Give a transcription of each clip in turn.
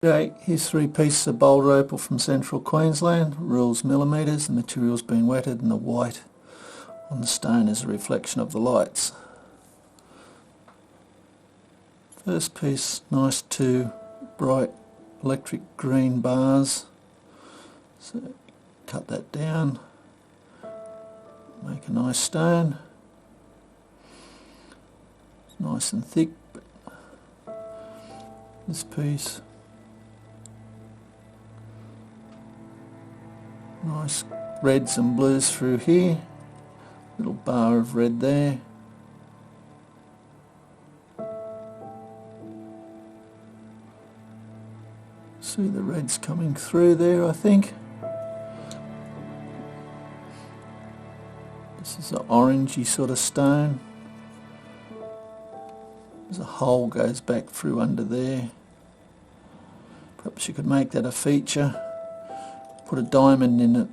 Okay, here's 3 pieces of Boulder Opal from central Queensland, rules millimetres, the material's been wetted and the white on the stone is a reflection of the lights. First piece, nice 2 bright electric green bars, so cut that down, make a nice stone. It's nice and thick, but this piece, nice reds and blues through here, little bar of red there. See the reds coming through there, I think. This is an orangey sort of stone. There's a hole goes back through under there. Perhaps you could make that a feature. Put a diamond in it.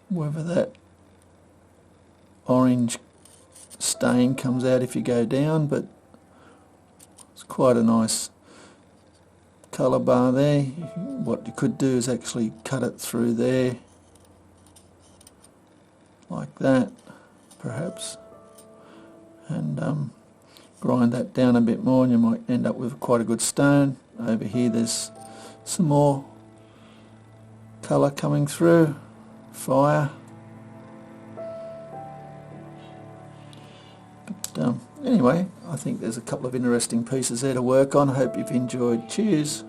Whether that orange stain comes out if you go down, but it's quite a nice colour bar there. What you could do is actually cut it through there, like that, perhaps, and grind that down a bit more, and you might end up with quite a good stone. Over here there's some more colour coming through, fire. But anyway, I think there's a couple of interesting pieces there to work on. I hope you've enjoyed. Cheers.